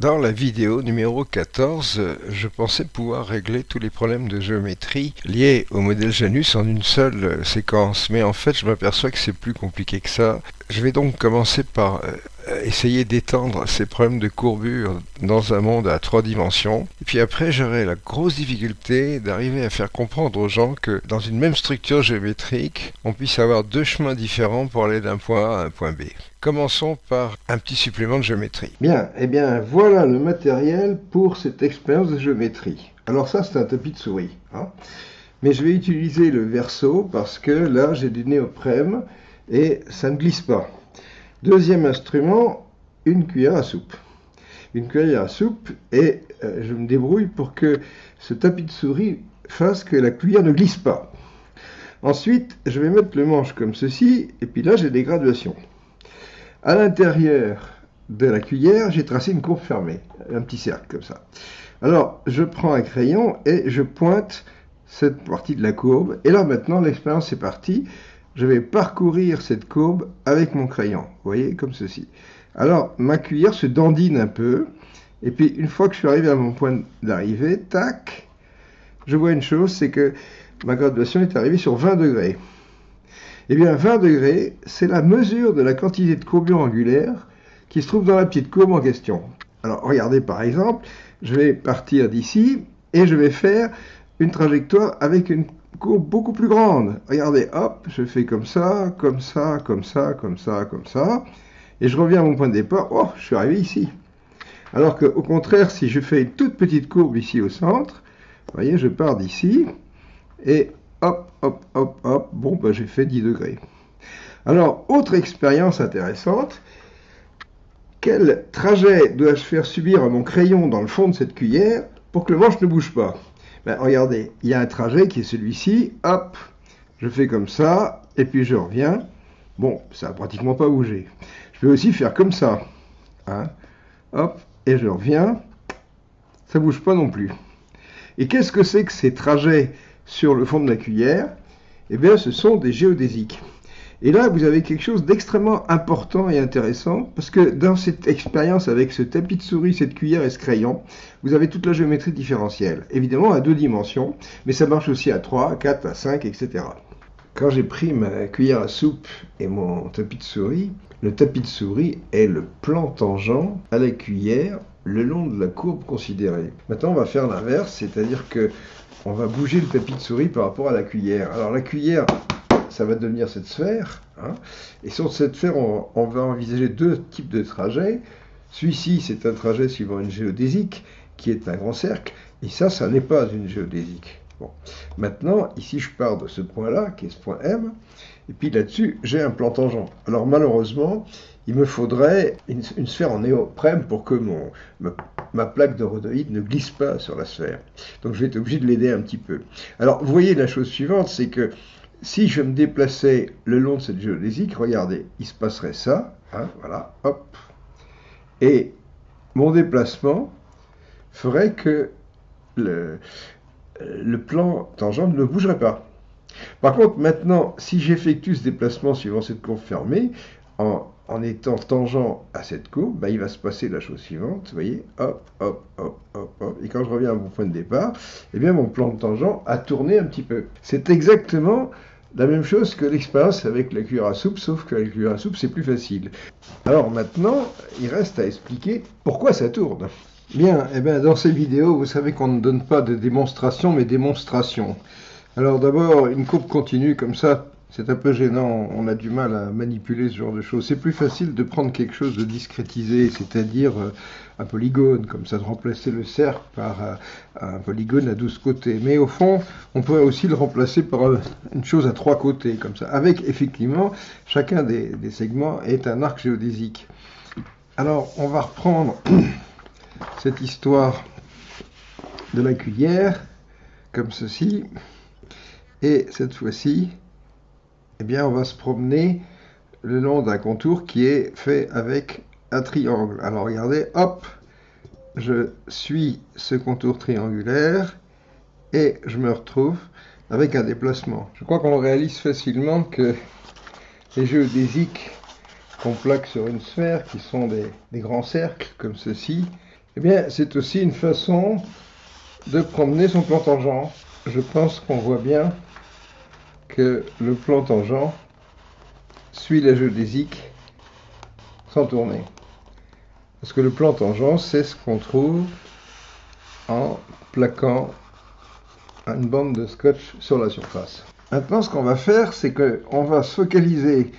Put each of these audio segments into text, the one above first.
Dans la vidéo numéro 14, je pensais pouvoir régler tous les problèmes de géométrie liés au modèle Janus en une seule séquence, mais en fait je m'aperçois que c'est plus compliqué que ça. Je vais donc commencer par essayer d'étendre ces problèmes de courbure dans un monde à 3 dimensions, et puis après j'aurai la grosse difficulté d'arriver à faire comprendre aux gens que dans une même structure géométrique, on puisse avoir deux chemins différents pour aller d'un point A à un point B. Commençons par un petit supplément de géométrie. Bien, eh bien voilà le matériel pour cette expérience de géométrie. Alors ça c'est un tapis de souris, hein. Mais je vais utiliser le verso parce que là j'ai du néoprène et ça ne glisse pas. Deuxième instrument, une cuillère à soupe. Une cuillère à soupe et je me débrouille pour que ce tapis de souris fasse que la cuillère ne glisse pas. Ensuite, je vais mettre le manche comme ceci et puis là j'ai des graduations. À l'intérieur de la cuillère, j'ai tracé une courbe fermée, un petit cercle comme ça. Alors, je prends un crayon et je pointe cette partie de la courbe. Et là, maintenant, l'expérience est partie. Je vais parcourir cette courbe avec mon crayon. Vous voyez, comme ceci. Alors, ma cuillère se dandine un peu. Et puis, une fois que je suis arrivé à mon point d'arrivée, tac, je vois une chose, c'est que ma graduation est arrivée sur 20 degrés. Eh bien, 20 degrés, c'est la mesure de la quantité de courbure angulaire qui se trouve dans la petite courbe en question. Alors, regardez par exemple, je vais partir d'ici et je vais faire une trajectoire avec une courbe beaucoup plus grande. Regardez, hop, je fais comme ça, comme ça, comme ça, comme ça, comme ça, et je reviens à mon point de départ, oh, je suis arrivé ici. Alors qu'au contraire, si je fais une toute petite courbe ici au centre, vous voyez, je pars d'ici, et hop, hop, hop, hop, bon, ben, j'ai fait 10 degrés. Alors, autre expérience intéressante, quel trajet dois-je faire subir à mon crayon dans le fond de cette cuillère pour que le manche ne bouge pas? Ben, regardez, il y a un trajet qui est celui-ci, hop, je fais comme ça, et puis je reviens. Bon, ça n'a pratiquement pas bougé. Je peux aussi faire comme ça, hein, hop, et je reviens, ça ne bouge pas non plus. Et qu'est-ce que c'est que ces trajets sur le fond de la cuillère? Eh bien, ce sont des géodésiques. Et là, vous avez quelque chose d'extrêmement important et intéressant, parce que dans cette expérience avec ce tapis de souris, cette cuillère et ce crayon, vous avez toute la géométrie différentielle. Évidemment à 2 dimensions, mais ça marche aussi à 3, à 4, à 5, etc. Quand j'ai pris ma cuillère à soupe et mon tapis de souris, le tapis de souris est le plan tangent à la cuillère le long de la courbe considérée. Maintenant, on va faire l'inverse, c'est-à-dire que on va bouger le tapis de souris par rapport à la cuillère. Alors la cuillère, ça va devenir cette sphère, hein, et sur cette sphère, on va envisager deux types de trajets. Celui-ci, c'est un trajet suivant une géodésique, qui est un grand cercle, et ça n'est pas une géodésique. Bon. Maintenant, ici, je pars de ce point-là, qui est ce point M, et puis là-dessus, j'ai un plan tangent. Alors malheureusement, il me faudrait une sphère en néoprène pour que ma plaque de rhodoïde ne glisse pas sur la sphère. Donc je vais être obligé de l'aider un petit peu. Alors, vous voyez, la chose suivante, c'est que si je me déplaçais le long de cette géodésique, regardez, il se passerait ça, hein, voilà, hop, et mon déplacement ferait que le plan tangent ne bougerait pas. Par contre, maintenant, si j'effectue ce déplacement suivant cette courbe fermée, en étant tangent à cette courbe, ben, il va se passer la chose suivante, vous voyez, hop, hop, hop, hop, hop, et quand je reviens à mon point de départ, eh bien mon plan de tangent a tourné un petit peu. C'est exactement la même chose que l'expérience avec la cuillère à soupe, sauf que la cuillère à soupe, c'est plus facile. Alors maintenant, il reste à expliquer pourquoi ça tourne. Bien, eh bien, dans ces vidéos, vous savez qu'on ne donne pas de démonstration, mais démonstration. Alors d'abord, une courbe continue comme ça, c'est un peu gênant, on a du mal à manipuler ce genre de choses. C'est plus facile de prendre quelque chose de discrétisé, c'est-à-dire un polygone, comme ça, de remplacer le cercle par un polygone à 12 côtés. Mais au fond, on pourrait aussi le remplacer par une chose à 3 côtés, comme ça, avec effectivement, chacun des segments est un arc géodésique. Alors, on va reprendre cette histoire de la cuillère, comme ceci. Et cette fois-ci, eh bien, on va se promener le long d'un contour qui est fait avec un triangle. Alors regardez, hop, je suis ce contour triangulaire et je me retrouve avec un déplacement. Je crois qu'on réalise facilement que les géodésiques qu'on plaque sur une sphère, qui sont des grands cercles comme ceci, Eh bien, c'est aussi une façon de promener son plan tangent. Je pense qu'on voit bien que le plan tangent suit la géodésique sans tourner. Parce que le plan tangent, c'est ce qu'on trouve en plaquant une bande de scotch sur la surface. Maintenant, ce qu'on va faire, c'est qu'on va se focaliser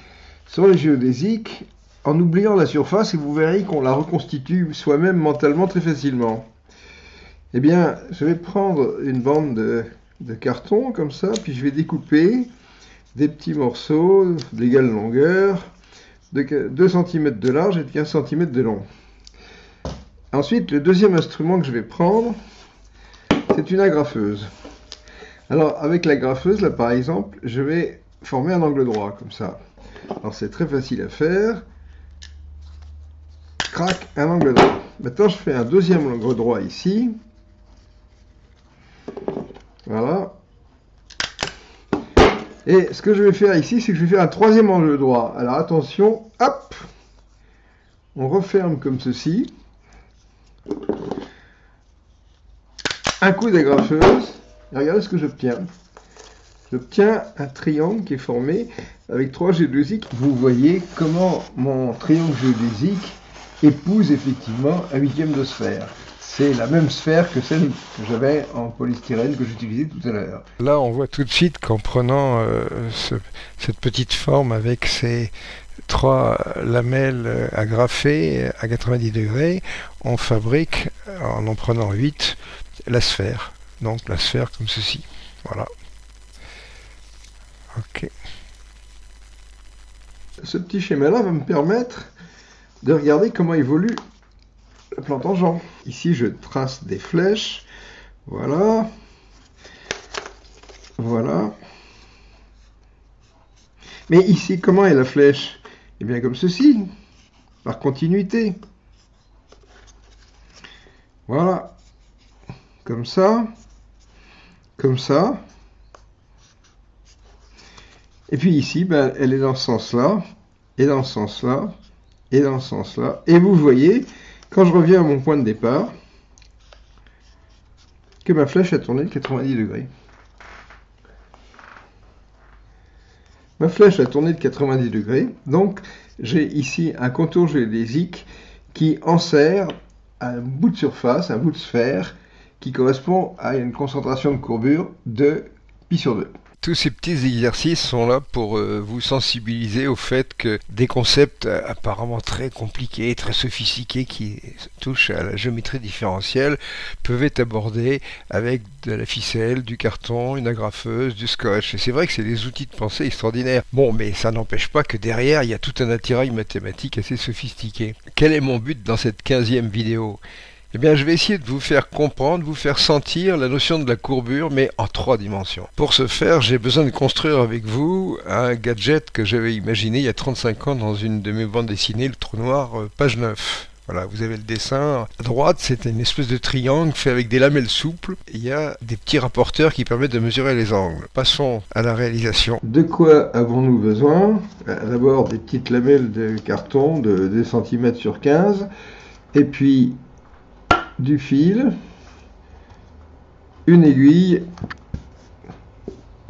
sur les géodésiques en oubliant la surface et vous verrez qu'on la reconstitue soi-même mentalement très facilement. Eh bien, je vais prendre une bande de carton comme ça, puis je vais découper des petits morceaux d'égale longueur, de 2 cm de large et de 15 cm de long. Ensuite, le deuxième instrument que je vais prendre, c'est une agrafeuse. Alors, avec l'agrafeuse, là par exemple, je vais former un angle droit, comme ça. Alors, c'est très facile à faire. Crac, un angle droit. Maintenant, je fais un deuxième angle droit ici. Voilà. Et ce que je vais faire ici, c'est que je vais faire un troisième angle droit. Alors, attention, hop, on referme comme ceci. Un coup d'agrafeuse. Et regardez ce que j'obtiens. J'obtiens un triangle qui est formé avec 3 géodésiques. Vous voyez comment mon triangle géodésique épouse effectivement un huitième de sphère. C'est la même sphère que celle que j'avais en polystyrène que j'utilisais tout à l'heure. Là, on voit tout de suite qu'en prenant cette petite forme avec ces 3 lamelles agrafées à 90 degrés, on fabrique, en prenant 8, la sphère. Donc la sphère comme ceci. Voilà. Ok. Ce petit schéma-là va me permettre de regarder comment évolue le plan tangent. Ici, je trace des flèches. Voilà. Voilà. Mais ici, comment est la flèche? Eh bien, comme ceci, par continuité. Voilà. Comme ça. Comme ça. Et puis ici, ben, elle est dans ce sens-là, et dans ce sens-là, et dans ce sens-là. Et vous voyez, quand je reviens à mon point de départ, que ma flèche a tourné de 90 degrés. Ma flèche a tourné de 90 degrés, donc j'ai ici un contour géodésique qui enserre un bout de surface, un bout de sphère, qui correspond à une concentration de courbure de pi sur 2. Tous ces petits exercices sont là pour vous sensibiliser au fait que des concepts apparemment très compliqués, très sophistiqués qui touchent à la géométrie différentielle peuvent être abordés avec de la ficelle, du carton, une agrafeuse, du scotch. Et c'est vrai que c'est des outils de pensée extraordinaires. Bon, mais ça n'empêche pas que derrière, il y a tout un attirail mathématique assez sophistiqué. Quel est mon but dans cette 15e vidéo ? Eh bien, je vais essayer de vous faire comprendre, vous faire sentir la notion de la courbure, mais en 3 dimensions. Pour ce faire, j'ai besoin de construire avec vous un gadget que j'avais imaginé il y a 35 ans dans une de mes bandes dessinées, le trou noir, page 9. Voilà, vous avez le dessin. À droite, c'est une espèce de triangle fait avec des lamelles souples. Il y a des petits rapporteurs qui permettent de mesurer les angles. Passons à la réalisation. De quoi avons-nous besoin? D'abord, des petites lamelles de carton de 2 cm sur 15. Et puis du fil, une aiguille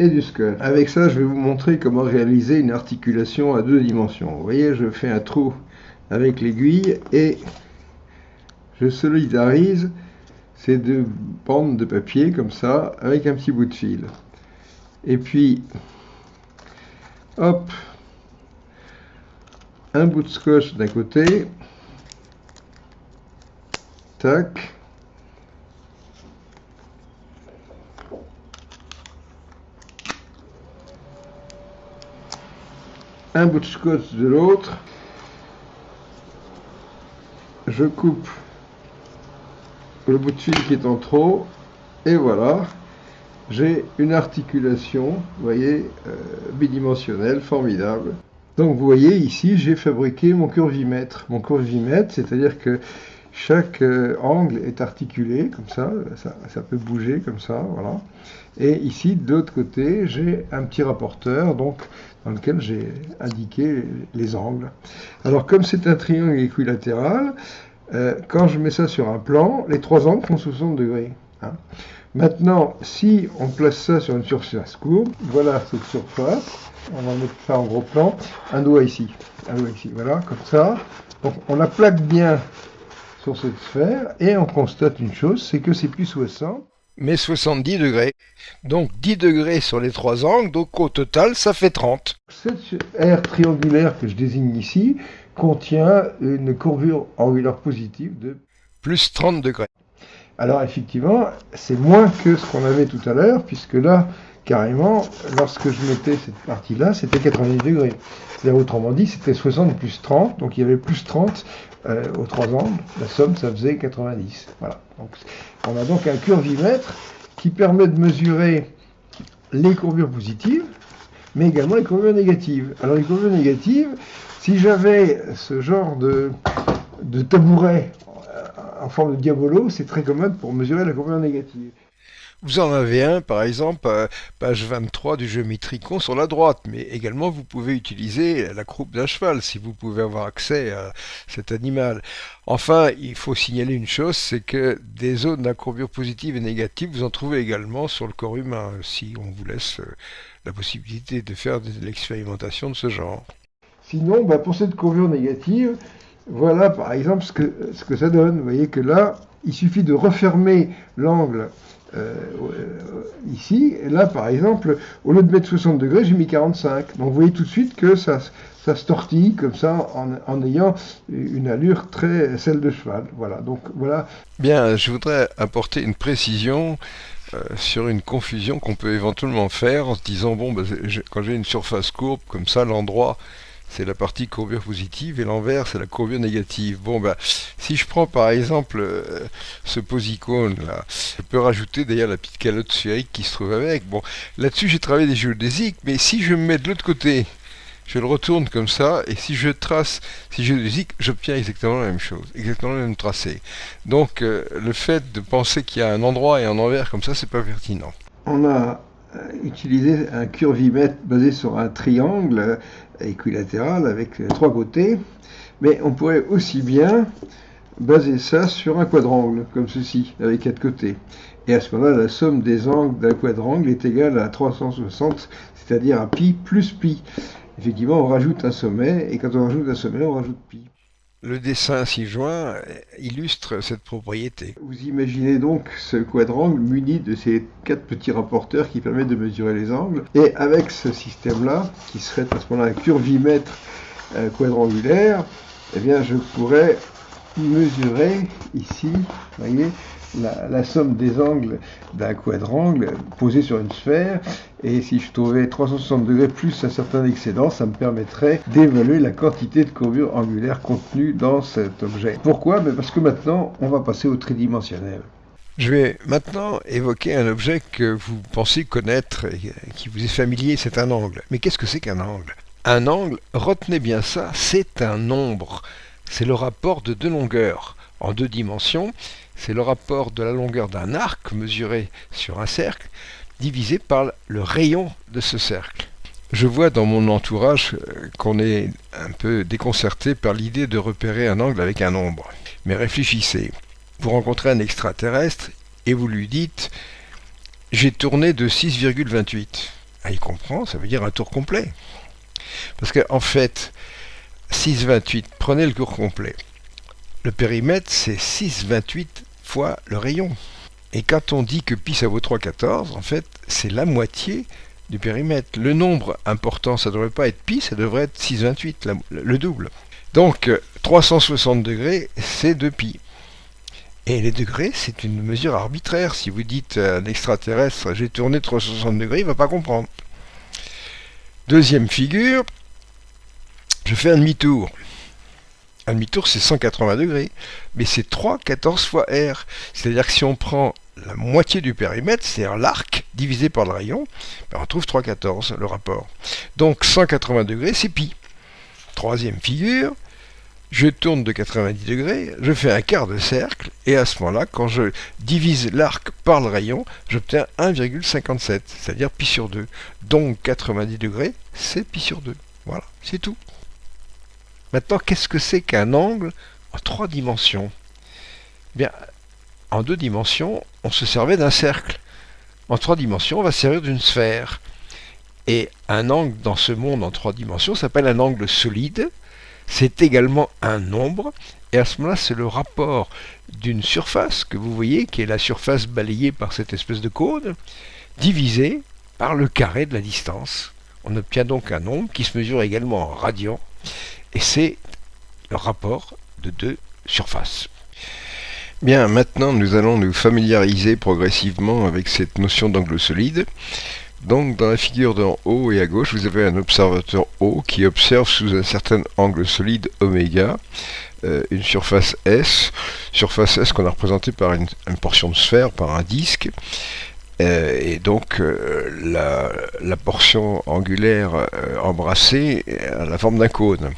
et du scotch. Avec ça, je vais vous montrer comment réaliser une articulation à 2 dimensions. Vous voyez, je fais un trou avec l'aiguille et je solidarise ces 2 bandes de papier comme ça avec un petit bout de fil. Et puis, hop, un bout de scotch d'un côté. Tac. Un bout de scotch de l'autre. Je coupe le bout de fil qui est en trop. Et voilà. J'ai une articulation, vous voyez, bidimensionnelle, formidable. Donc vous voyez ici, j'ai fabriqué mon curvimètre. Mon curvimètre, c'est-à-dire que chaque angle est articulé, comme ça peut bouger comme ça, voilà. Et ici, de l'autre côté, j'ai un petit rapporteur, donc, dans lequel j'ai indiqué les angles. Alors, comme c'est un triangle équilatéral, Quand je mets ça sur un plan, les trois angles font 60 degrés. Hein. Maintenant, si on place ça sur une surface courbe, voilà cette surface, on va mettre ça en gros plan, un doigt ici, voilà, comme ça. Donc on la plaque bien sur cette sphère et on constate une chose, c'est que c'est plus 60, mais 70 degrés. Donc 10 degrés sur les trois angles, donc au total ça fait 30. Cette aire triangulaire que je désigne ici contient une courbure angulaire positive de plus 30 degrés. Alors effectivement, c'est moins que ce qu'on avait tout à l'heure, puisque là, carrément, lorsque je mettais cette partie-là, c'était 90 degrés. C'est-à-dire, autrement dit, c'était 60 plus 30, donc il y avait plus 30 aux trois angles. La somme, ça faisait 90. Voilà. Donc, on a donc un curvimètre qui permet de mesurer les courbures positives, mais également les courbures négatives. Alors les courbures négatives, si j'avais ce genre de tabouret en forme de diabolo, c'est très commode pour mesurer la courbure négative. Vous en avez un, par exemple, page 23 du Géométrie Con sur la droite, mais également vous pouvez utiliser la croupe d'un cheval si vous pouvez avoir accès à cet animal. Enfin, il faut signaler une chose, c'est que des zones à courbure positive et négative, vous en trouvez également sur le corps humain, si on vous laisse la possibilité de faire de l'expérimentation de ce genre. Sinon, pour cette courbure négative, voilà par exemple ce que ça donne. Vous voyez que là, il suffit de refermer l'angle ici, et là par exemple, au lieu de mettre 60 degrés, j'ai mis 45. Donc vous voyez tout de suite que ça se tortille comme ça en ayant une allure très celle de cheval. Voilà, donc voilà. Bien, je voudrais apporter une précision sur une confusion qu'on peut éventuellement faire en se disant, bon, quand j'ai une surface courbe, comme ça, l'endroit c'est la partie courbure positive et l'envers c'est la courbure négative. Bon si je prends par exemple ce posicône là, je peux rajouter d'ailleurs la petite calotte sphérique qui se trouve avec. Bon, là-dessus j'ai travaillé des géodésiques, mais si je me mets de l'autre côté, je le retourne comme ça, et si je trace, si je géodésique, j'obtiens exactement la même chose, exactement le même tracé. Donc le fait de penser qu'il y a un endroit et un envers comme ça, c'est pas pertinent. On a utilisé un curvimètre basé sur un triangle équilatéral avec trois côtés, mais on pourrait aussi bien baser ça sur un quadrangle, comme ceci, avec quatre côtés. Et à ce moment-là, la somme des angles d'un quadrangle est égale à 360, c'est-à-dire à pi plus pi. Effectivement, on rajoute un sommet, et quand on rajoute un sommet, on rajoute pi. Le dessin ci-joint illustre cette propriété. Vous imaginez donc ce quadrangle muni de ces quatre petits rapporteurs qui permettent de mesurer les angles. Et avec ce système-là, qui serait à ce moment-là un curvimètre quadrangulaire, eh bien je pourrais mesurer ici, vous voyez, la somme des angles d'un quadrangle posé sur une sphère, et si je trouvais 360 degrés plus un certain excédent, ça me permettrait d'évaluer la quantité de courbure angulaire contenue dans cet objet. Pourquoi? Parce que maintenant, on va passer au tridimensionnel. Je vais maintenant évoquer un objet que vous pensez connaître et qui vous est familier, c'est un angle. Mais qu'est-ce que c'est qu'un angle? Un angle, retenez bien ça, c'est un nombre. C'est le rapport de deux longueurs en deux dimensions. C'est le rapport de la longueur d'un arc mesuré sur un cercle divisé par le rayon de ce cercle. Je vois dans mon entourage qu'on est un peu déconcerté par l'idée de repérer un angle avec un nombre. Mais réfléchissez, vous rencontrez un extraterrestre et vous lui dites « j'ai tourné de 6,28 ». Ah, il comprend, ça veut dire un tour complet. Parce qu'en fait, 6,28, prenez le cours complet. Le périmètre, c'est 6,28 fois le rayon. Et quand on dit que pi ça vaut 3,14, en fait, c'est la moitié du périmètre. Le nombre important, ça ne devrait pas être pi, ça devrait être 6,28, le double. Donc, 360 degrés, c'est 2 pi. Et les degrés, c'est une mesure arbitraire. Si vous dites à un extraterrestre, j'ai tourné 360 degrés, il ne va pas comprendre. Deuxième figure, je fais un demi-tour. Un demi-tour, c'est 180 degrés, mais c'est 3,14 fois R. C'est-à-dire que si on prend la moitié du périmètre, c'est-à-dire l'arc divisé par le rayon, on trouve 3,14, le rapport. Donc 180 degrés, c'est pi. Troisième figure, je tourne de 90 degrés, je fais un quart de cercle, et à ce moment-là, quand je divise l'arc par le rayon, j'obtiens 1,57, c'est-à-dire pi sur 2. Donc 90 degrés, c'est pi sur 2. Voilà, c'est tout. Maintenant, qu'est-ce que c'est qu'un angle en 3 dimensions. Eh bien, en 2 dimensions, on se servait d'un cercle. En 3 dimensions, on va se servir d'une sphère. Et un angle dans ce monde en 3 dimensions s'appelle un angle solide. C'est également un nombre. Et à ce moment-là, c'est le rapport d'une surface que vous voyez, qui est la surface balayée par cette espèce de cône, divisé par le carré de la distance. On obtient donc un nombre qui se mesure également en radians. Et c'est le rapport de 2 surfaces. Bien, maintenant nous allons nous familiariser progressivement avec cette notion d'angle solide. Donc dans la figure d'en haut et à gauche, vous avez un observateur O qui observe sous un certain angle solide oméga une surface S qu'on a représentée par une portion de sphère, par un disque. Et donc la portion angulaire embrassée a la forme d'un cône.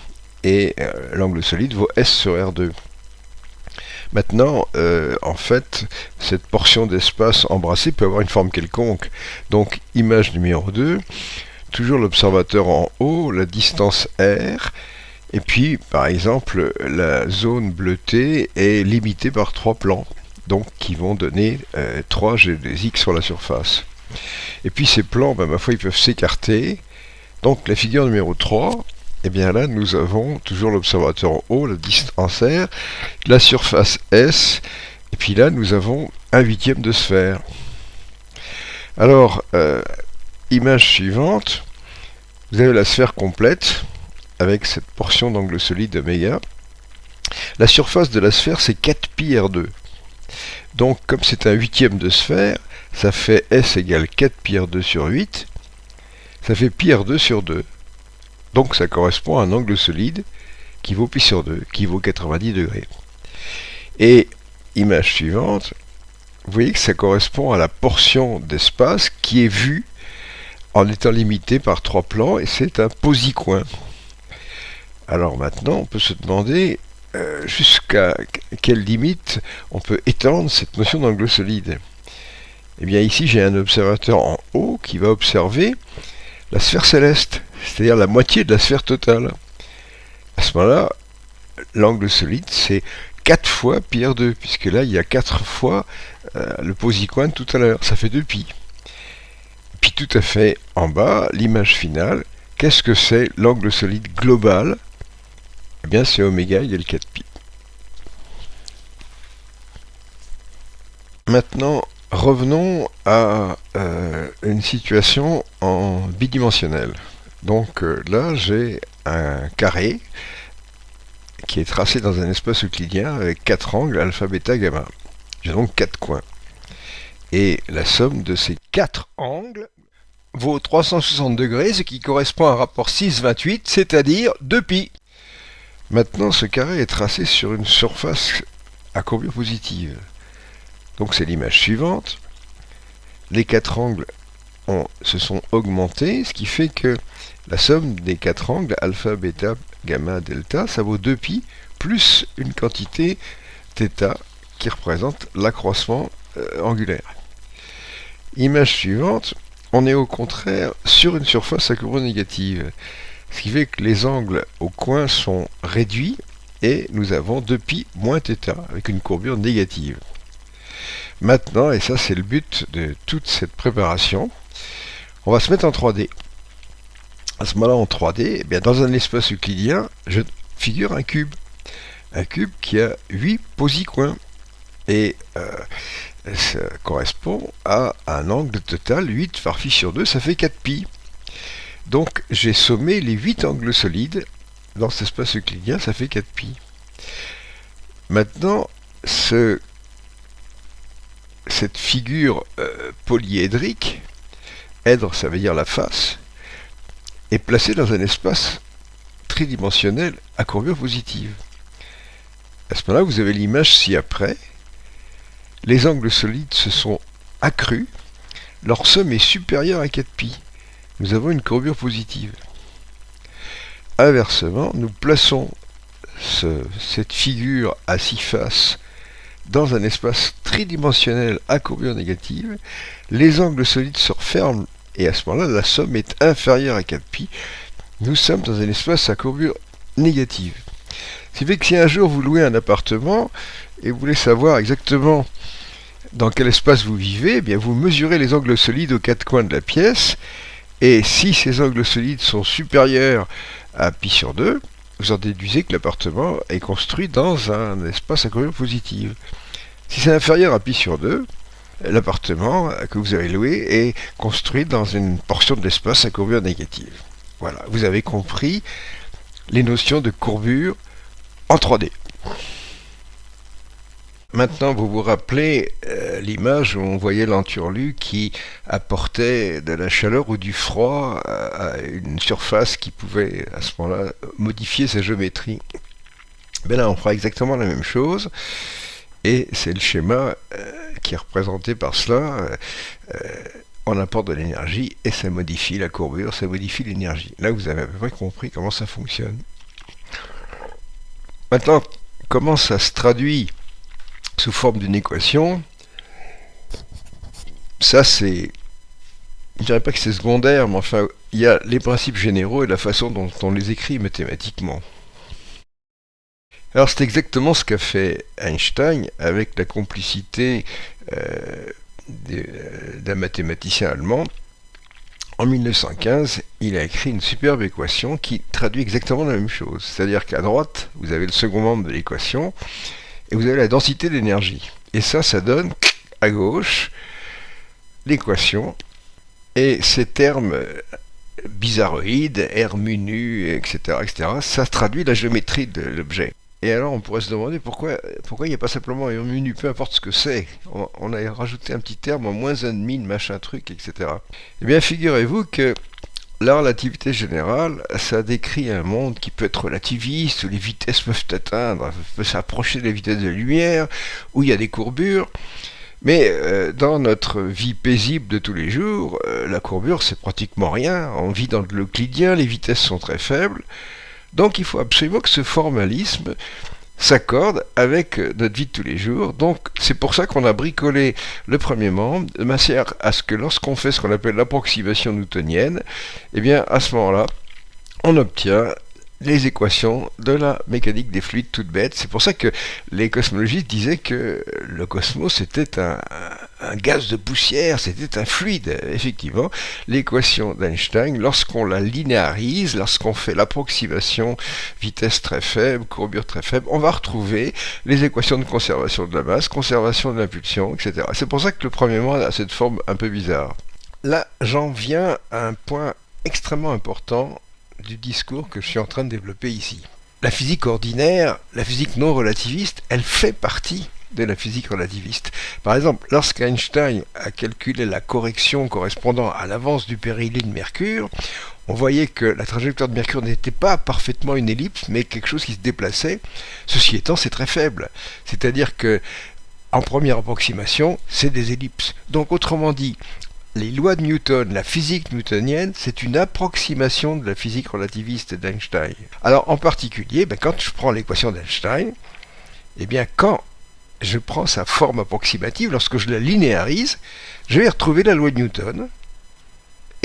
Et l'angle solide vaut S sur R2. Maintenant, en fait, cette portion d'espace embrassée peut avoir une forme quelconque. Donc, image numéro 2, toujours l'observateur en haut, la distance R, et puis, par exemple, la zone bleutée est limitée par 3 plans, donc qui vont donner 3 géodésiques sur la surface. Et puis ces plans, ma foi, ils peuvent s'écarter. Donc la figure numéro 3, et bien là, nous avons toujours l'observateur en haut, la distance R, la surface S, et puis là, nous avons 1/8 de sphère. Alors, image suivante, vous avez la sphère complète, avec cette portion d'angle solide oméga. La surface de la sphère, c'est 4πr2. Donc, comme c'est 1/8 de sphère, ça fait S égale 4πr2 sur 8, ça fait πr2 sur 2. Donc ça correspond à un angle solide qui vaut π sur 2, qui vaut 90 degrés. Et image suivante, vous voyez que ça correspond à la portion d'espace qui est vue en étant limitée par 3 plans, et c'est un posicoin. Alors maintenant, on peut se demander jusqu'à quelle limite on peut étendre cette notion d'angle solide. Et bien ici, j'ai un observateur en haut qui va observer la sphère céleste, c'est-à-dire la moitié de la sphère totale. À ce moment-là, l'angle solide, c'est 4 fois πr2, puisque là, il y a 4 fois le posicoin de tout à l'heure, ça fait 2π. Puis tout à fait en bas, l'image finale, qu'est-ce que c'est l'angle solide global? Eh bien, c'est oméga égale 4π. Maintenant, revenons à une situation en bidimensionnel. Donc là, j'ai un carré qui est tracé dans un espace euclidien avec 4 angles alpha, bêta, gamma. J'ai donc 4 coins. Et la somme de ces 4 angles vaut 360 degrés, ce qui correspond à un rapport 6,28, c'est-à-dire 2π. Maintenant, ce carré est tracé sur une surface à courbure positive. Donc c'est l'image suivante. Les 4 angles se sont augmentés, ce qui fait que la somme des 4 angles, alpha, bêta, gamma, delta, ça vaut 2π, plus une quantité θ qui représente l'accroissement angulaire. Image suivante, on est au contraire sur une surface à courbure négative, ce qui fait que les angles au coin sont réduits et nous avons 2π moins θ avec une courbure négative. Maintenant, et ça c'est le but de toute cette préparation, on va se mettre en 3D. À ce moment-là, en 3D, eh bien, dans un espace euclidien, je figure un cube. Un cube qui a 8 posicoins. Et ça correspond à un angle total, 8 par π sur 2, ça fait 4π. Donc j'ai sommé les 8 angles solides dans cet espace euclidien, ça fait 4π. Maintenant, cette figure polyédrique, èdre ça veut dire la face, est placée dans un espace tridimensionnel à courbure positive. À ce moment-là, vous avez l'image ci-après. Les angles solides se sont accrus, leur somme est supérieure à 4π. Nous avons une courbure positive. Inversement, nous plaçons cette figure à 6 faces dans un espace tridimensionnel à courbure négative. Les angles solides se referment et à ce moment-là, la somme est inférieure à 4π. Nous sommes dans un espace à courbure négative. Ce qui fait que si un jour vous louez un appartement et vous voulez savoir exactement dans quel espace vous vivez, eh bien vous mesurez les angles solides aux quatre coins de la pièce, et si ces angles solides sont supérieurs à π/2, vous en déduisez que l'appartement est construit dans un espace à courbure positive. Si c'est inférieur à π/2, l'appartement que vous avez loué est construit dans une portion de l'espace à courbure négative. Voilà, vous avez compris les notions de courbure en 3D. Maintenant, vous vous rappelez l'image où on voyait l'enturlu qui apportait de la chaleur ou du froid à une surface qui pouvait, à ce moment-là, modifier sa géométrie. Ben là, on fera exactement la même chose, et c'est le schéma qui est représenté par cela. On apporte de l'énergie, et ça modifie la courbure, ça modifie l'énergie. Là, vous avez à peu près compris comment ça fonctionne. Maintenant, comment ça se traduit sous forme d'une équation? Ça, c'est, je dirais pas que c'est secondaire, mais enfin, il y a les principes généraux et la façon dont on les écrit mathématiquement. Alors, c'est exactement ce qu'a fait Einstein avec la complicité d'un mathématicien allemand. En 1915, il a écrit une superbe équation qui traduit exactement la même chose. C'est-à-dire qu'à droite, vous avez le second membre de l'équation, et vous avez la densité d'énergie. Et ça donne, à gauche, l'équation, et ces termes bizarroïdes, R mu nu, etc., ça traduit la géométrie de l'objet. Et alors on pourrait se demander pourquoi il n'y a pas simplement R mu nu, peu importe ce que c'est. On a rajouté un petit terme en moins 1,5 de machin truc, etc. Eh bien, figurez-vous que la relativité générale, ça décrit un monde qui peut être relativiste, où les vitesses peuvent atteindre, peuvent s'approcher des vitesses de lumière, où il y a des courbures. Mais dans notre vie paisible de tous les jours, la courbure, c'est pratiquement rien. On vit dans l'euclidien, les vitesses sont très faibles. Donc il faut absolument que ce formalisme s'accorde avec notre vie de tous les jours. Donc c'est pour ça qu'on a bricolé le premier membre, de manière à ce que lorsqu'on fait ce qu'on appelle l'approximation newtonienne, eh bien à ce moment-là, on obtient les équations de la mécanique des fluides toutes bêtes. C'est pour ça que les cosmologistes disaient que le cosmos était un gaz de poussière, c'était un fluide. Effectivement, l'équation d'Einstein, lorsqu'on la linéarise, lorsqu'on fait l'approximation vitesse très faible, courbure très faible, on va retrouver les équations de conservation de la masse, conservation de l'impulsion, etc. C'est pour ça que le premier membre a cette forme un peu bizarre. Là, j'en viens à un point extrêmement important du discours que je suis en train de développer ici. La physique ordinaire, la physique non relativiste, elle fait partie de la physique relativiste. Par exemple, lorsqu'Einstein a calculé la correction correspondant à l'avance du périhélie de Mercure, on voyait que la trajectoire de Mercure n'était pas parfaitement une ellipse, mais quelque chose qui se déplaçait. Ceci étant, c'est très faible. C'est-à-dire que, en première approximation, c'est des ellipses. Donc, autrement dit, les lois de Newton, la physique newtonienne, c'est une approximation de la physique relativiste d'Einstein. Alors, en particulier, quand je prends l'équation d'Einstein, eh bien, quand je prends sa forme approximative, lorsque je la linéarise, je vais retrouver la loi de Newton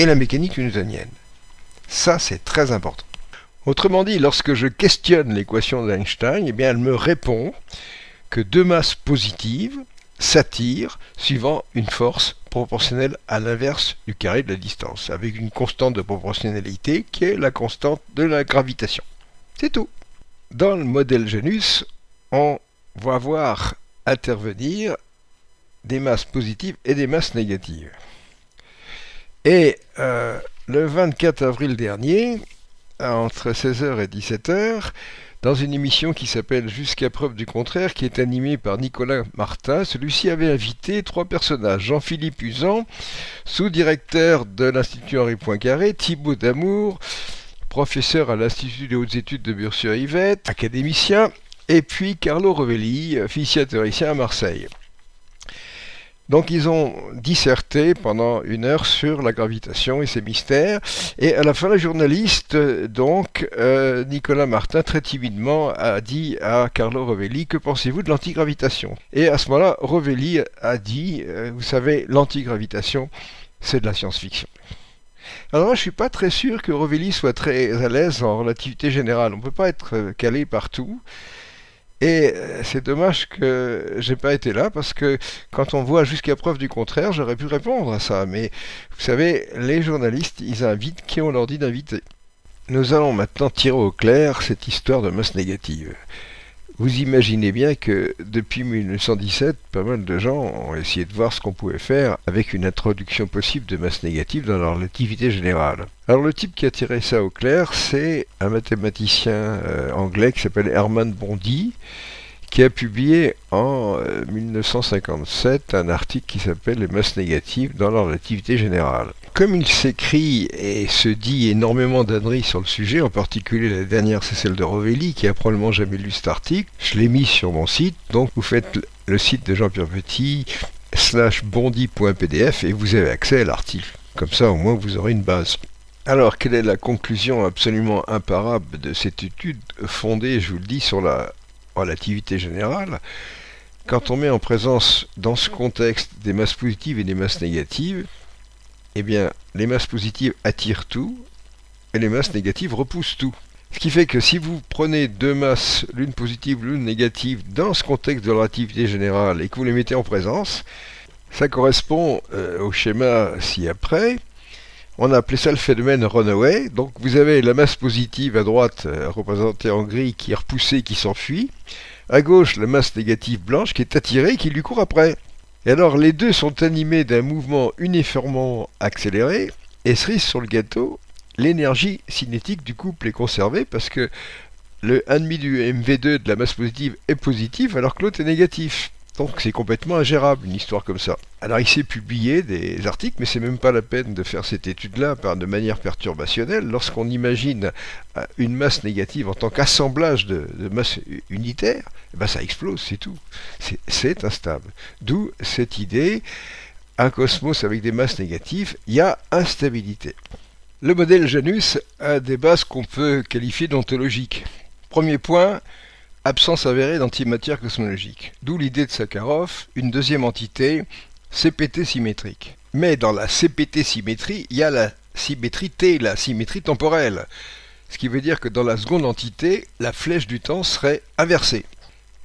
et la mécanique newtonienne. Ça, c'est très important. Autrement dit, lorsque je questionne l'équation d'Einstein, eh bien, elle me répond que deux masses positives s'attirent suivant une force proportionnelle à l'inverse du carré de la distance, avec une constante de proportionnalité qui est la constante de la gravitation. C'est tout. Dans le modèle Janus, on va voir intervenir des masses positives et des masses négatives. Et le 24 avril dernier, entre 16h et 17h, dans une émission qui s'appelle Jusqu'à preuve du contraire, qui est animée par Nicolas Martin, celui-ci avait invité trois personnages. Jean-Philippe Usan, sous-directeur de l'Institut Henri Poincaré, Thibaut Damour, professeur à l'Institut des hautes études de Bure-sur-Yvette, académicien, et puis Carlo Rovelli, physicien théoricien à Marseille. Donc ils ont disserté pendant 1 heure sur la gravitation et ses mystères, et à la fin le journaliste, Nicolas Martin, très timidement a dit à Carlo Rovelli: que pensez-vous de l'antigravitation? Et à ce moment-là, Rovelli a dit: vous savez, l'antigravitation, c'est de la science-fiction. Alors moi, je suis pas très sûr que Rovelli soit très à l'aise en relativité générale. On peut pas être calé partout. Et c'est dommage que j'ai pas été là parce que quand on voit jusqu'à preuve du contraire, j'aurais pu répondre à ça. Mais vous savez, les journalistes, ils invitent qui on leur dit d'inviter. Nous allons maintenant tirer au clair cette histoire de masse négative. Vous imaginez bien que depuis 1917, pas mal de gens ont essayé de voir ce qu'on pouvait faire avec une introduction possible de masse négative dans la relativité générale. Alors le type qui a tiré ça au clair, c'est un mathématicien anglais qui s'appelle Hermann Bondi, qui a publié en 1957 un article qui s'appelle Les masses négatives dans la relativité générale. Comme il s'écrit et se dit énormément d'âneries sur le sujet, en particulier la dernière c'est celle de Rovelli qui a probablement jamais lu cet article, je l'ai mis sur mon site, donc vous faites le site de Jean-Pierre Petit /bondi.pdf et vous avez accès à l'article. Comme ça au moins vous aurez une base. Alors quelle est la conclusion absolument imparable de cette étude fondée, je vous le dis, sur la relativité générale? Quand on met en présence dans ce contexte des masses positives et des masses négatives, eh bien, les masses positives attirent tout et les masses négatives repoussent tout. Ce qui fait que si vous prenez deux masses, l'une positive, l'une négative, dans ce contexte de relativité générale et que vous les mettez en présence, ça correspond au schéma ci-après. On a appelé ça le phénomène runaway. Donc vous avez la masse positive à droite, représentée en gris, qui est repoussée, qui s'enfuit. À gauche, la masse négative blanche qui est attirée et qui lui court après. Et alors les deux sont animés d'un mouvement uniformément accéléré, et cerise sur le gâteau, l'énergie cinétique du couple est conservée parce que le 1,5 du MV2 de la masse positive est positif alors que l'autre est négatif. Donc c'est complètement ingérable une histoire comme ça. Alors il s'est publié des articles, mais c'est même pas la peine de faire cette étude-là de manière perturbationnelle. Lorsqu'on imagine une masse négative en tant qu'assemblage de masse unitaire, eh ben ça explose, c'est tout. C'est instable. D'où cette idée, un cosmos avec des masses négatives, il y a instabilité. Le modèle Janus a des bases qu'on peut qualifier d'ontologiques. Premier point, absence avérée d'antimatière cosmologique. D'où l'idée de Sakharov, une deuxième entité, CPT symétrique. Mais dans la CPT symétrie, il y a la symétrie T, la symétrie temporelle. Ce qui veut dire que dans la seconde entité, la flèche du temps serait inversée.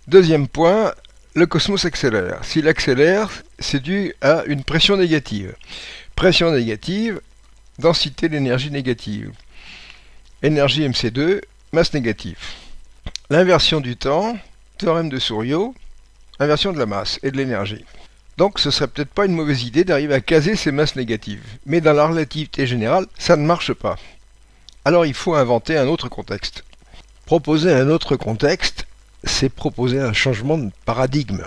Deuxième point, le cosmos accélère. S'il accélère, c'est dû à une pression négative. Pression négative, densité d'énergie négative. Énergie MC2, masse négative. L'inversion du temps, théorème de Souriau, inversion de la masse et de l'énergie. Donc ce serait peut-être pas une mauvaise idée d'arriver à caser ces masses négatives. Mais dans la relativité générale, ça ne marche pas. Alors il faut inventer un autre contexte. Proposer un autre contexte, c'est proposer un changement de paradigme.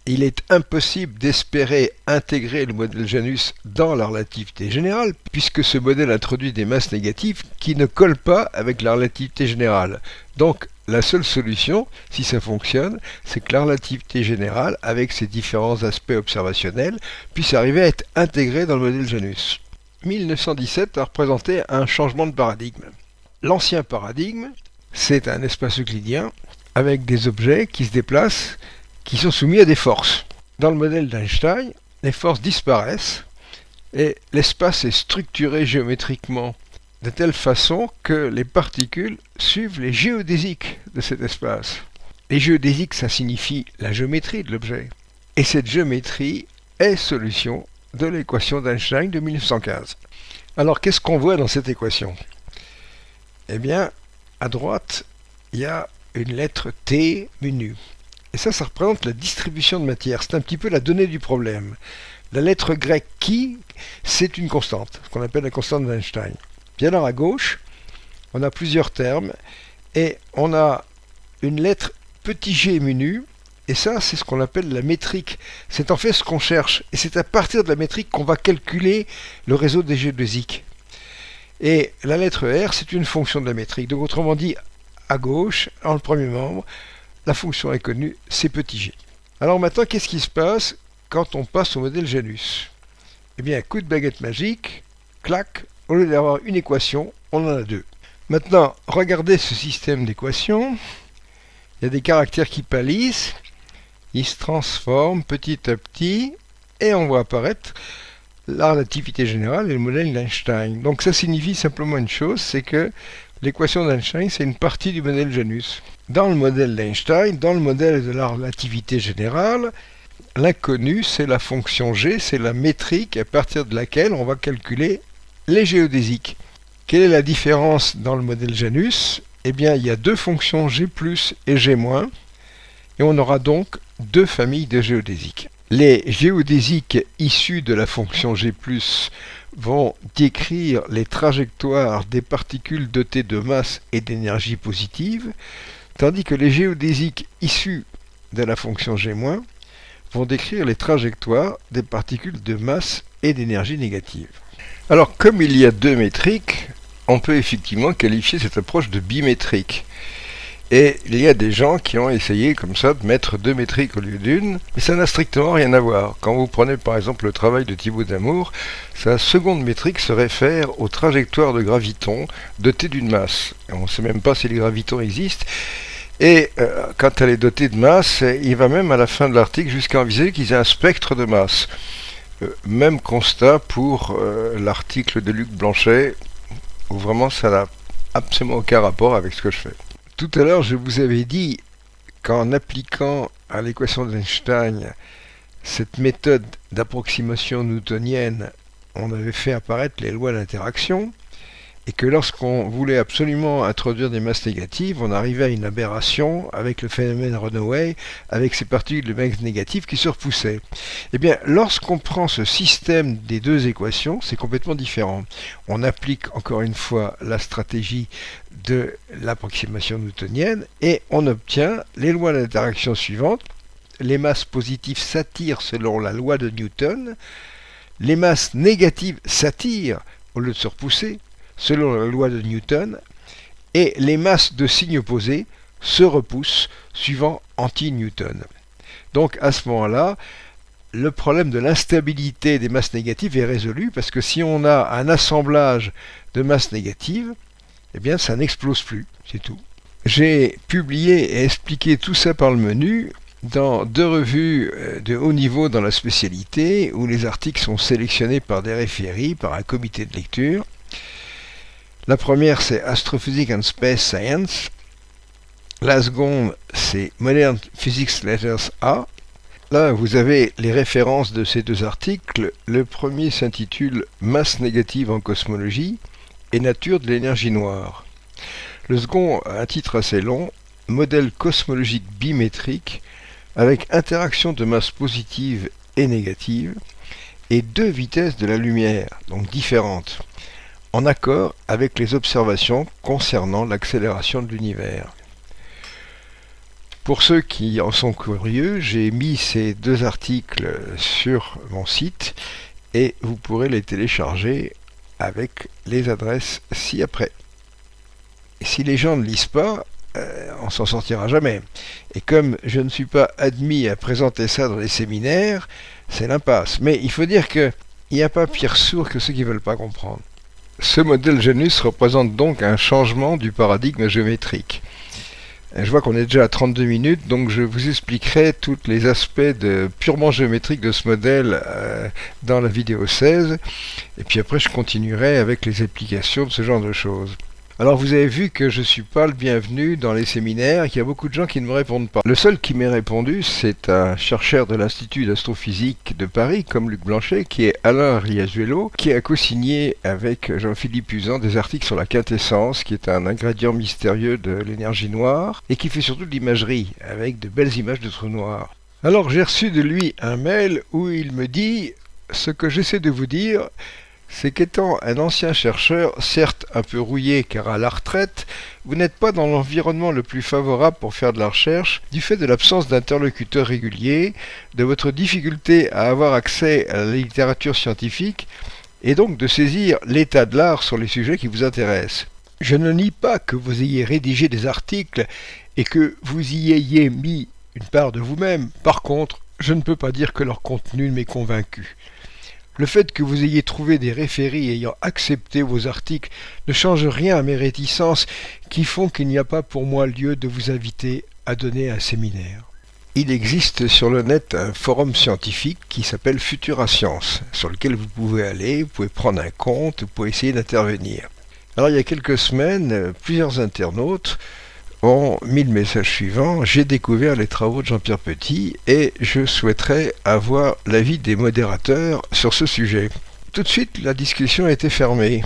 Il est impossible d'espérer intégrer le modèle Janus dans la relativité générale, puisque ce modèle introduit des masses négatives qui ne collent pas avec la relativité générale. Donc, la seule solution, si ça fonctionne, c'est que la relativité générale, avec ses différents aspects observationnels, puisse arriver à être intégrée dans le modèle Janus. 1917 a représenté un changement de paradigme. L'ancien paradigme, c'est un espace euclidien avec des objets qui se déplacent, qui sont soumis à des forces. Dans le modèle d'Einstein, les forces disparaissent et l'espace est structuré géométriquement de telle façon que les particules suivent les géodésiques de cet espace. Les géodésiques, ça signifie la géométrie de l'objet. Et cette géométrie est solution de l'équation d'Einstein de 1915. Alors, qu'est-ce qu'on voit dans cette équation? Eh bien, à droite, il y a une lettre T mu. Et ça représente la distribution de matière. C'est un petit peu la donnée du problème. La lettre grecque qui, c'est une constante, ce qu'on appelle la constante d'Einstein. Puis alors à gauche, on a plusieurs termes, et on a une lettre petit g mu, et ça c'est ce qu'on appelle la métrique. C'est en fait ce qu'on cherche, et c'est à partir de la métrique qu'on va calculer le réseau des géodésiques. Et la lettre R, c'est une fonction de la métrique. Donc autrement dit, à gauche, en le premier membre, la fonction est connue, c'est petit g. Alors maintenant, qu'est-ce qui se passe quand on passe au modèle Janus? Eh bien, coup de baguette magique, clac, au lieu d'avoir une équation, on en a deux. Maintenant, regardez ce système d'équations. Il y a des caractères qui pâlissent, ils se transforment petit à petit, et on voit apparaître la relativité générale et le modèle d'Einstein. Donc ça signifie simplement une chose, c'est que l'équation d'Einstein, c'est une partie du modèle Janus. Dans le modèle d'Einstein, dans le modèle de la relativité générale, l'inconnu, c'est la fonction g, c'est la métrique à partir de laquelle on va calculer les géodésiques. Quelle est la différence dans le modèle Janus? Eh bien, il y a deux fonctions g+, et g-, et on aura donc deux familles de géodésiques. Les géodésiques issus de la fonction g+, vont décrire les trajectoires des particules dotées de masse et d'énergie positive, tandis que les géodésiques issus de la fonction g-, vont décrire les trajectoires des particules de masse et d'énergie négative. Alors, comme il y a deux métriques, on peut effectivement qualifier cette approche de bimétrique. Et il y a des gens qui ont essayé comme ça de mettre deux métriques au lieu d'une, mais ça n'a strictement rien à voir. Quand vous prenez par exemple le travail de Thibaut Damour, sa seconde métrique se réfère aux trajectoires de gravitons dotées d'une masse. On ne sait même pas si les gravitons existent. Et quand elle est dotée de masse, il va même à la fin de l'article jusqu'à envisager qu'ils aient un spectre de masse. Même constat pour l'article de Luc Blanchet, où vraiment ça n'a absolument aucun rapport avec ce que je fais. Tout à l'heure, je vous avais dit qu'en appliquant à l'équation d'Einstein cette méthode d'approximation newtonienne, on avait fait apparaître les lois d'interaction, et que lorsqu'on voulait absolument introduire des masses négatives, on arrivait à une aberration avec le phénomène Runaway, avec ces particules de masse négatives qui se repoussaient. Eh bien, lorsqu'on prend ce système des deux équations, c'est complètement différent. On applique encore une fois la stratégie de l'approximation newtonienne et on obtient les lois d'interaction suivantes. Les masses positives s'attirent selon la loi de Newton, les masses négatives s'attirent au lieu de se repousser selon la loi de Newton, et les masses de signes opposés se repoussent suivant anti-Newton. Donc à ce moment-là, le problème de l'instabilité des masses négatives est résolu, parce que si on a un assemblage de masses négatives, eh bien ça n'explose plus, c'est tout. J'ai publié et expliqué tout ça par le menu dans deux revues de haut niveau dans la spécialité, où les articles sont sélectionnés par des référies, par un comité de lecture. La première, c'est Astrophysics and Space Science. La seconde, c'est Modern Physics Letters A. Là, vous avez les références de ces deux articles. Le premier s'intitule Masse négative en cosmologie et nature de l'énergie noire. Le second a un titre assez long, Modèle cosmologique bimétrique avec interaction de masse positive et négative et deux vitesses de la lumière, donc différentes, en accord avec les observations concernant l'accélération de l'univers. Pour ceux qui en sont curieux, j'ai mis ces deux articles sur mon site et vous pourrez les télécharger avec les adresses ci-après. Si les gens ne lisent pas, on s'en sortira jamais. Et comme je ne suis pas admis à présenter ça dans les séminaires, c'est l'impasse. Mais il faut dire qu'il n'y a pas pire sourd que ceux qui ne veulent pas comprendre. Ce modèle Janus représente donc un changement du paradigme géométrique. Je vois qu'on est déjà à 32 minutes, donc je vous expliquerai tous les aspects purement géométriques de ce modèle dans la vidéo 16, et puis après je continuerai avec les applications de ce genre de choses. Alors vous avez vu que je ne suis pas le bienvenu dans les séminaires, qu'il y a beaucoup de gens qui ne me répondent pas. Le seul qui m'ait répondu, c'est un chercheur de l'Institut d'astrophysique de Paris, comme Luc Blanchet, qui est Alain Riazuelo, qui a co-signé avec Jean-Philippe Usan des articles sur la quintessence, qui est un ingrédient mystérieux de l'énergie noire, et qui fait surtout de l'imagerie, avec de belles images de trous noirs. Alors j'ai reçu de lui un mail où il me dit « Ce que j'essaie de vous dire, c'est qu'étant un ancien chercheur, certes un peu rouillé car à la retraite, vous n'êtes pas dans l'environnement le plus favorable pour faire de la recherche, du fait de l'absence d'interlocuteurs réguliers, de votre difficulté à avoir accès à la littérature scientifique, et donc de saisir l'état de l'art sur les sujets qui vous intéressent. Je ne nie pas que vous ayez rédigé des articles et que vous y ayez mis une part de vous-même. Par contre, je ne peux pas dire que leur contenu m'ait convaincu. Le fait que vous ayez trouvé des référies ayant accepté vos articles ne change rien à mes réticences qui font qu'il n'y a pas pour moi lieu de vous inviter à donner un séminaire. Il existe sur le net un forum scientifique qui s'appelle Futura Science, sur lequel vous pouvez aller, vous pouvez prendre un compte, vous pouvez essayer d'intervenir. Alors il y a quelques semaines, plusieurs internautes ont mis le message suivant: j'ai découvert les travaux de Jean-Pierre Petit et je souhaiterais avoir l'avis des modérateurs sur ce sujet. Tout de suite, la discussion a été fermée.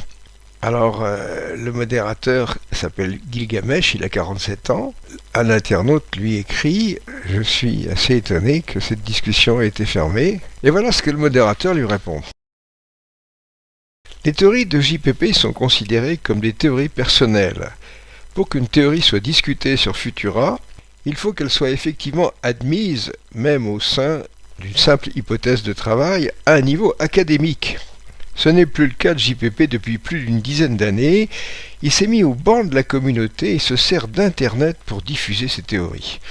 Alors, le modérateur s'appelle Gilgamesh, il a 47 ans. Un internaute lui écrit: je suis assez étonné que cette discussion ait été fermée. Et voilà ce que le modérateur lui répond. Les théories de JPP sont considérées comme des théories personnelles. Pour qu'une théorie soit discutée sur Futura, il faut qu'elle soit effectivement admise, même au sein d'une simple hypothèse de travail, à un niveau académique. Ce n'est plus le cas de JPP depuis plus d'une dizaine d'années. Il s'est mis au banc de la communauté et se sert d'Internet pour diffuser ses théories.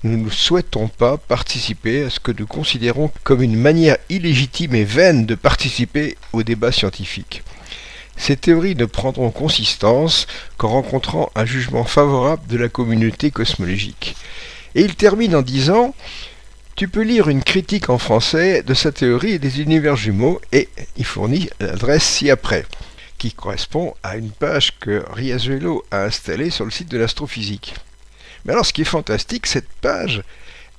Nous ne souhaitons pas participer à ce que nous considérons comme une manière illégitime et vaine de participer au débat scientifique. Ces théories ne prendront consistance qu'en rencontrant un jugement favorable de la communauté cosmologique. Et il termine en disant: tu peux lire une critique en français de sa théorie et des univers jumeaux, et il fournit l'adresse ci-après, qui correspond à une page que Riazuelo a installée sur le site de l'astrophysique. Mais alors ce qui est fantastique, cette page,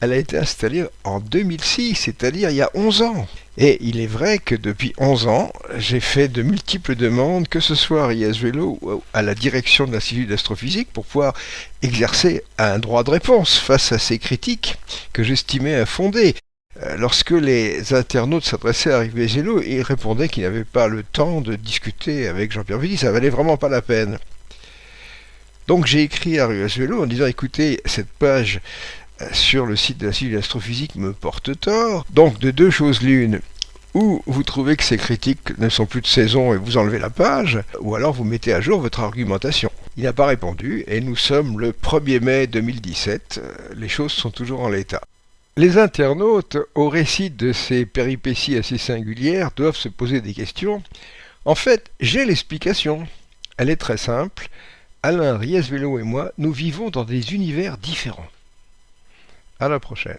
elle a été installée en 2006, c'est-à-dire il y a 11 ans. Et il est vrai que depuis 11 ans, j'ai fait de multiples demandes, que ce soit à Riazuelo ou à la direction de l'Institut d'astrophysique, pour pouvoir exercer un droit de réponse face à ces critiques que j'estimais infondées. Lorsque les internautes s'adressaient à Riazuelo, il répondait qu'il n'avait pas le temps de discuter avec Jean-Pierre Petit, ça valait vraiment pas la peine. Donc j'ai écrit à Riazuelo en disant: écoutez, cette page sur le site de l'Institut d'astrophysique me porte tort. Donc de deux choses l'une: ou vous trouvez que ces critiques ne sont plus de saison et vous enlevez la page, ou alors vous mettez à jour votre argumentation. Il n'a pas répondu et nous sommes le 1er mai 2017, les choses sont toujours en l'état. Les internautes, au récit de ces péripéties assez singulières, doivent se poser des questions. En fait, j'ai l'explication. Elle est très simple. Alain Riazuelo et moi, nous vivons dans des univers différents. À la prochaine.